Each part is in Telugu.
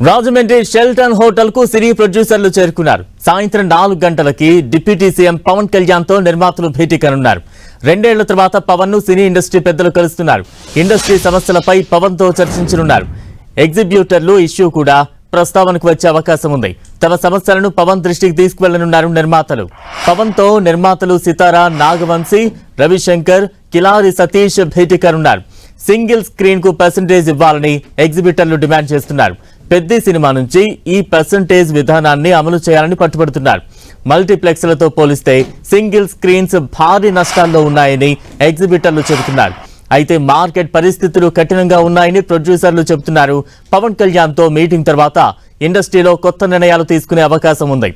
రాజమండ్రి షెల్టన్ హోటల్ కు సినీ ప్రొడ్యూసర్లు చేరుకున్నారు. సాయంత్రం 4 గంటలకి డిప్యూటీ సీఎం పవన్ కళ్యాణ్ తో నిర్మాతలు భేటీ కానున్నారు. 2 ఏళ్ల తర్వాత పవన్ ను సినీ ఇండస్ట్రీ పెద్దలు కలుస్తున్నారు. ఇండస్ట్రీ సమస్యలపై పవన్ తో చర్చించనున్నారు. ఎగ్జిబ్యూటర్లు ఇష్యూ కూడా ప్రస్తావనకు వచ్చే అవకాశం ఉంది. తమ సమస్యలను పవన్ దృష్టికి తీసుకువెళ్లనున్నారు నిర్మాతలు. పవన్ తో నిర్మాతలు సితారా, నాగవంశీ, రవిశంకర్, కిలారి సతీష్ భేటీ కానున్నారు. సింగిల్ స్క్రీన్ కు పర్సెంటేజ్ ఇవ్వాలని ఎగ్జిబిటర్లు డిమాండ్ చేస్తున్నారు. పెద్ద సినిమా నుంచి ఈ పర్సెంటేజ్ విధానాన్ని అమలు చేయాలని పట్టుబడుతున్నారు. మల్టీప్లెక్స్లతో పోలిస్తే సింగిల్ స్క్రీన్స్ భారీ నష్టాల్లో ఉన్నాయని ఎగ్జిబిటర్లు చెబుతున్నారు. అయితే మార్కెట్ పరిస్థితులు కఠినంగా ఉన్నాయని ప్రొడ్యూసర్లు చెబుతున్నారు. పవన్ కళ్యాణ్ తో మీటింగ్ తర్వాత ఇండస్ట్రీలో కొత్త నిర్ణయాలు తీసుకునే అవకాశం ఉంది.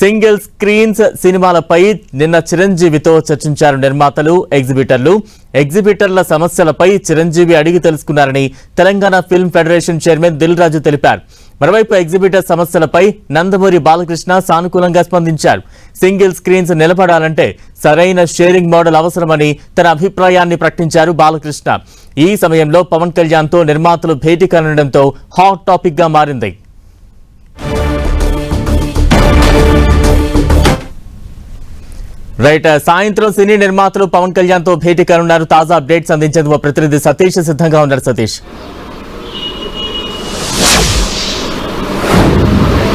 సింగిల్ స్క్రీన్స్ సినిమాలపై నిన్న చిరంజీవితో చర్చించారు నిర్మాతలు, ఎగ్జిబిటర్లు. ఎగ్జిబిటర్ల సమస్యలపై చిరంజీవి అడిగి తెలుసుకున్నారని Telangana film federation chairman Dil Raju తెలిపారు. మరోవైపు ఎగ్జిబిటర్ సమస్యలపై నందమూరి బాలకృష్ణ సానుకూలంగా స్పందించారు. సింగిల్ స్క్రీన్స్ నిలబడాలంటే సరైన షేరింగ్ మోడల్ అవసరమని తన అభిప్రాయాన్ని ప్రకటించారు బాలకృష్ణ. ఈ సమయంలో పవన్ కళ్యాణ్ తో నిర్మాతలు భేటీ కానుండడంతో హాట్ టాపిక్ గా మారింది. రైట్, సాయంత్రం సినీ నిర్మాతలు పవన్ కళ్యాణ్ తో భేటీ కానున్నారు. తాజా అప్డేట్స్ అందించేందుకు ప్రతినిధి సతీష్ సిద్ధంగా ఉన్నారు. సతీష్,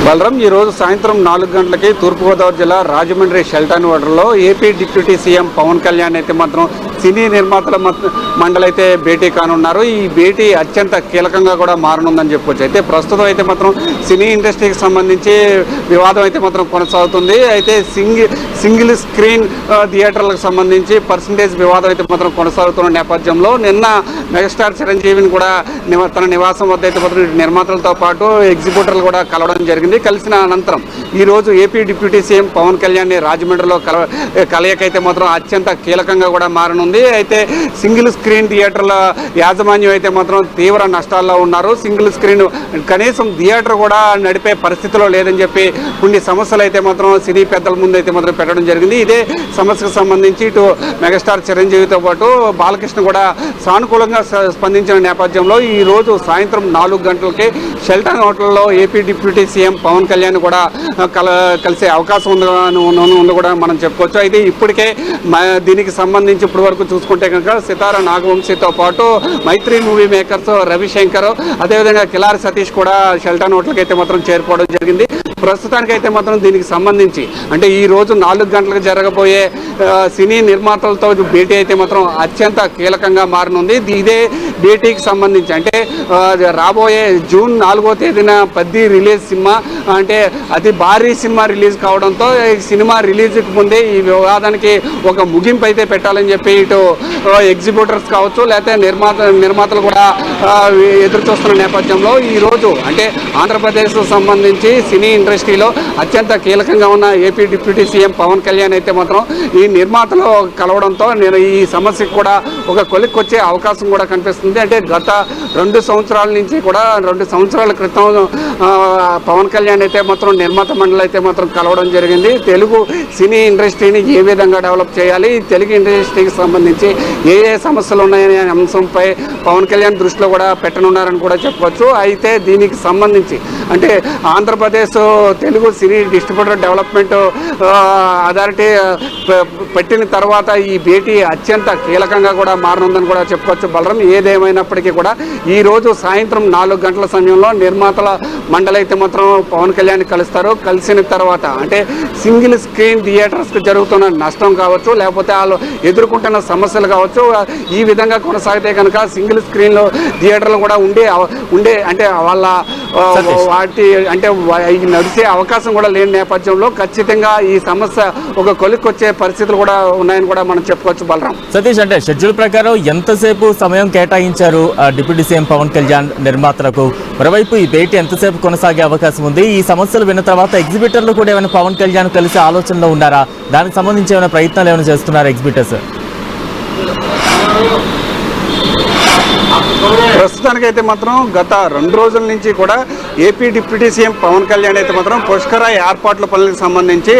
బలరాం, ఈ రోజు సాయంత్రం 4 గంటలకి తూర్పుగోదావరి జిల్లా రాజమండ్రి షెల్టన్ హోటల్లో AP deputy CM Pawan Kalyan అయితే మాత్రం సినీ నిర్మాతల మండలి అయితే భేటీ కానున్నారు. ఈ భేటీ అత్యంత కీలకంగా కూడా మారనుందని చెప్పొచ్చు. అయితే ప్రస్తుతం అయితే మాత్రం సినీ ఇండస్ట్రీకి సంబంధించి వివాదం అయితే మాత్రం కొనసాగుతుంది. అయితే సింగిల్ స్క్రీన్ థియేటర్లకు సంబంధించి పర్సంటేజ్ వివాదం అయితే మాత్రం కొనసాగుతున్న నేపథ్యంలో నిన్న మెగాస్టార్ చిరంజీవిని కూడా తన నివాసం వద్ద అయితే మాత్రం నిర్మాతలతో పాటు ఎగ్జిబ్యూటర్లు కూడా కలవడం జరిగింది. కలిసిన అనంతరం ఈరోజు AP deputy CM Pawan Kalyan రాజమండ్రిలో కలయికైతే మాత్రం అత్యంత కీలకంగా కూడా మారనుంది. అయితే సింగిల్ స్క్రీన్ థియేటర్ల యాజమాన్యం అయితే మాత్రం తీవ్ర నష్టాల్లో ఉన్నారు. సింగిల్ స్క్రీన్ కనీసం థియేటర్ కూడా నడిపే పరిస్థితిలో లేదని చెప్పి కొన్ని సమస్యలు అయితే మాత్రం సినీ పెద్దల ముందు అయితే మాత్రం పెట్టడం జరిగింది. ఇదే సమస్యకు సంబంధించి ఇటు మెగాస్టార్ చిరంజీవితో పాటు బాలకృష్ణ కూడా సానుకూలంగా స్పందించిన నేపథ్యంలో ఈ రోజు సాయంత్రం 4 గంటలకి షెల్టన్ హోటల్లో AP deputy CM Pawan Kalyan కూడా కలిసే అవకాశం ఉంది కూడా మనం చెప్పుకోవచ్చు. అయితే ఇప్పటికే దీనికి సంబంధించి ఇప్పటి వరకు చూసుకుంటే కనుక సితారా, నాగవంశీతో పాటు మైత్రి మూవీ మేకర్స్, రవిశంకర్, అదేవిధంగా కిలారి సతీష్ కూడా షెల్టన్ హోటల్కి అయితే మాత్రం చేరుకోవడం జరిగింది. ప్రస్తుతానికి అయితే మాత్రం దీనికి సంబంధించి అంటే ఈ రోజు 4 గంటలకు జరగబోయే సినీ నిర్మాతలతో భేటీ అయితే మాత్రం అత్యంత కీలకంగా మారనుంది. ఇదే భేటీకి సంబంధించి అంటే రాబోయే జూన్ 4వ తేదీన 10 రిలీజ్ సినిమా, అంటే అతి భారీ సినిమా రిలీజ్ కావడంతో ఈ సినిమా రిలీజ్కి ముందే ఈ వివాదానికి ఒక ముగింపు అయితే పెట్టాలని చెప్పి ఇటు ఎగ్జిబ్యూటర్స్ కావచ్చు లేకపోతే నిర్మాతలు కూడా ఎదురు చూస్తున్న నేపథ్యంలో ఈరోజు అంటే ఆంధ్రప్రదేశ్కు సంబంధించి సినీ ఇండస్ట్రీలో అత్యంత కీలకంగా ఉన్న AP deputy CM Pawan Kalyan అయితే మాత్రం ఈ నిర్మాతలు కలవడంతో నేను ఈ సమస్యకు కూడా ఒక కొలిక్కొచ్చే అవకాశం కూడా కనిపిస్తుంది. అంటే గత 2 సంవత్సరాల నుంచి కూడా 2 సంవత్సరాల క్రితం పవన్ కళ్యాణ్ అయితే మాత్రం నిర్మాత మండలి అయితే మాత్రం కలవడం జరిగింది. తెలుగు సినీ ఇండస్ట్రీని ఏ విధంగా డెవలప్ చేయాలి, తెలుగు ఇండస్ట్రీకి సంబంధించి ఏ సమస్యలు ఉన్నాయనే అంశంపై పవన్ కళ్యాణ్ దృష్టిలో కూడా పెట్టనున్నారని కూడా చెప్పవచ్చు. అయితే దీనికి సంబంధించి అంటే ఆంధ్రప్రదేశ్ తెలుగు సినీ డిస్ట్రిబ్యూటర్ డెవలప్మెంట్ అథారిటీ పెట్టిన తర్వాత ఈ భేటీ అత్యంత కీలకంగా కూడా మారనుందని కూడా చెప్పుకోవచ్చు. బలరం, ఏదేమైనప్పటికీ కూడా ఈ రోజు సాయంత్రం 4 గంటల సమయంలో నిర్మాతల మండలి అయితే మాత్రం పవన్ కళ్యాణ్ కలుస్తారు. కలిసిన తర్వాత అంటే సింగిల్ స్క్రీన్ థియేటర్స్కి జరుగుతున్న నష్టం కావచ్చు లేకపోతే వాళ్ళు ఎదుర్కొంటున్న సమస్యలు కావచ్చు, ఈ విధంగా కొనసాగితే కనుక సింగిల్ స్క్రీన్లో థియేటర్లు కూడా ఉండే అంటే వాళ్ళ వాటి అంటే నడిచే అవకాశం కూడా లేని నేపథ్యంలో ఖచ్చితంగా ఈ సమస్య ఒక కొలిక్కొచ్చే పరిస్థితులు కూడా ఉన్నాయని కూడా మనం చెప్పుకోవచ్చు. బలరాం, సతీష్, అంటే షెడ్యూల్ ప్రకారం ఎంతసేపు సమయం కేటాయించారు డిప్యూటీ సీఎం పవన్ కళ్యాణ్ నిర్మాతలకు? మరోవైపు ఈ భేటీ ఎంతసేపు కొనసాగే అవకాశం ఉంది? ఈ సమస్యలు విన్న తర్వాత ఎగ్జిబిటర్లు కూడా ఏమైనా పవన్ కళ్యాణ్ కలిసే ఆలోచనలో ఉన్నారా? దానికి సంబంధించి ఏమైనా ప్రయత్నాలు ఏమైనా చేస్తున్నారా ఎగ్జిబిటర్స్? ప్రస్తుతానికైతే మాత్రం గత 2 రోజుల నుంచి కూడా AP deputy CM Pawan Kalyan అయితే మాత్రం పుష్కర ఏర్పాట్ల పనులకు సంబంధించి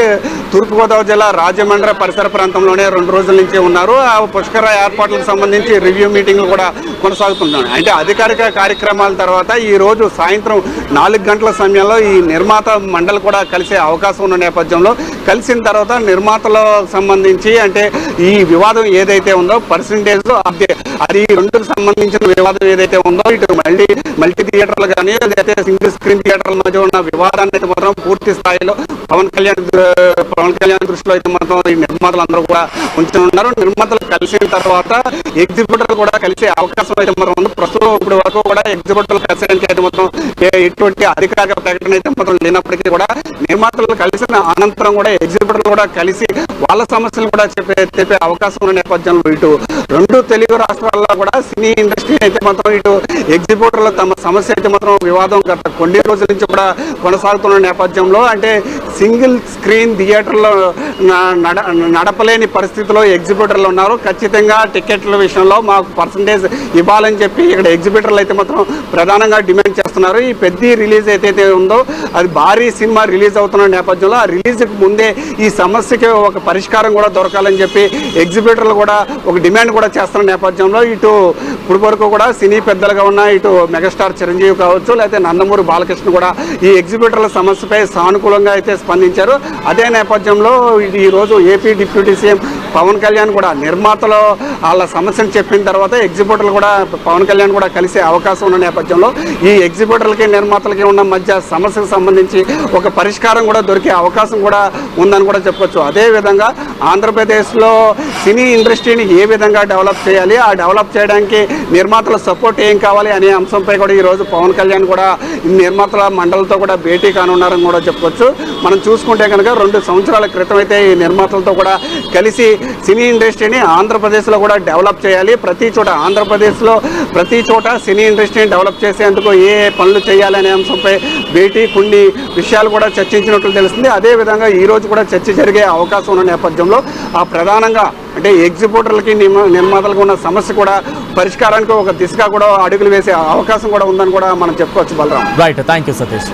తూర్పుగోదావరి జిల్లా రాజమండ్రి పరిసర ప్రాంతంలోనే 2 రోజుల నుంచి ఉన్నారు. ఆ పుష్కర ఏర్పాట్లకు సంబంధించి రివ్యూ మీటింగ్లు కూడా కొనసాగుతున్నాయి. అంటే అధికారిక కార్యక్రమాల తర్వాత ఈ రోజు సాయంత్రం 4 గంటల సమయంలో ఈ నిర్మాత మండలి కూడా కలిసే అవకాశం ఉన్న నేపథ్యంలో కలిసిన తర్వాత నిర్మాతలకు సంబంధించి అంటే ఈ వివాదం ఏదైతే ఉందో పర్సంటేజ్ అది 2కు సంబంధించిన వివాదం ఏదైతే ఉందో ఇటు మల్టీ థియేటర్లు కానీ లేకపోతే సింగిల్ స్క్రీన్ థియేటర్ల మధ్య ఉన్న వివాదాన్ని అయితే మాత్రం పూర్తి స్థాయిలో పవన్ కళ్యాణ్ దృష్టిలో అయితే మాత్రం ఈ నిర్మాతలు అందరూ కూడా ఉంచుతున్నారు. నిర్మాతలు కలిసిన తర్వాత ఎగ్జిబిటర్లు కూడా కలిసే అవకాశం అయితే మాత్రం ఉంది. ప్రస్తుతం ఇప్పటి వరకు కూడా ఎగ్జిబిటర్లు కలిసేయడానికి అయితే మాత్రం ఎటువంటి అధికారిక ప్రకటన అయితే మాత్రం లేనప్పటికీ కూడా నిర్మాతలు కలిసిన అనంతరం కూడా ఎగ్జిబిటర్లు కూడా కలిసి వాళ్ళ సమస్యలు కూడా చెప్పే అవకాశం ఉన్న నేపథ్యంలో ఇటు 2 తెలుగు రాష్ట్రాల్లో కూడా సినీ ఇండస్ట్రీ అయితే మాత్రం ఇటు ఎగ్జిబిటర్లు తమ సమస్య అయితే మాత్రం వివాదం గత కొన్ని రోజుల నుంచి కూడా కొనసాగుతున్న నేపథ్యంలో అంటే సింగిల్ స్క్రీన్ థియేటర్లో నడపలేని పరిస్థితిలో ఎగ్జిబిటర్లు ఉన్నారు. ఖచ్చితంగా టికెట్ల విషయంలో మాకు పర్సంటేజ్ ఇవ్వాలని చెప్పి ఇక్కడ ఎగ్జిబిటర్లు అయితే మాత్రం ప్రధానంగా డిమాండ్ చేస్తున్నారు. ఈ పెద్ద రిలీజ్ ఏదైతే ఉందో అది భారీ సినిమా రిలీజ్ అవుతున్న నేపథ్యంలో ఆ రిలీజ్కి ముందే ఈ సమస్యకి ఒక పరిష్కారం కూడా దొరకాలని చెప్పి ఎగ్జిబిటర్లు కూడా ఒక డిమాండ్ కూడా చేస్తున్న నేపథ్యంలో ఇటు ఇప్పుడు వరకు కూడా సినీ పెద్దలుగా ఉన్న ఇటు మెగాస్టార్ చిరంజీవి కావచ్చు లేకపోతే నందమూరి బాలకృష్ణ కూడా ఈ ఎగ్జిబిటర్ల సమస్యపై సానుకూలంగా అయితే స్పందించారు. అదే నేపథ్యంలో ఈ రోజు AP deputy CM Pawan Kalyan కూడా నిర్మాతలు వాళ్ళ సమస్యను చెప్పిన తర్వాత ఎగ్జిబిటర్లు కూడా పవన్ కళ్యాణ్ కూడా కలిసే అవకాశం ఉన్న నేపథ్యంలో ఈ ఎగ్జిబిటర్లకి నిర్మాతలకి ఉన్న మధ్య సమస్యకు సంబంధించి ఒక పరిష్కారం కూడా దొరికే అవకాశం కూడా ఉందని కూడా చెప్పొచ్చు. అదేవిధంగా ఆంధ్రప్రదేశ్లో సినీ ఇండస్ట్రీని ఏ విధంగా డెవలప్ చేయాలి, ఆ డెవలప్ చేయడానికి నిర్మాతల సపోర్ట్ ఏం కావాలి అనే అంశంపై కూడా ఈరోజు పవన్ కళ్యాణ్ కూడా నిర్మాతల మండలితో కూడా భేటీ కానున్నారని కూడా చెప్పొచ్చు. మనం చూసుకుంటే కనుక 2 సంవత్సరాల క్రితం అయితే ఈ నిర్మాతలతో కూడా కలిసి సినీ ఇండస్ట్రీని ఆంధ్రప్రదేశ్లో కూడా డెవలప్ చేయాలి, ప్రతి చోట ఆంధ్రప్రదేశ్లో ప్రతి చోట సినీ ఇండస్ట్రీని డెవలప్ చేసేందుకు ఏ పనులు చేయాలి అనే అంశంపై భేటీ కొన్ని విషయాలు కూడా చర్చించినట్లు తెలుస్తుంది. అదేవిధంగా ఈరోజు కూడా చర్చ జరిగే అవకాశం ఉన్న నేపథ్యంలో ఆ ప్రధానంగా అంటే ఎగ్జిబిటర్లకి నిర్మాతలకు ఉన్న సమస్య కూడా పరిష్కారానికి ఒక దిశగా కూడా అడుగులు వేసే అవకాశం కూడా ఉందని కూడా మనం చెప్పుకోవచ్చు. Balaram. Right, thank you Satish.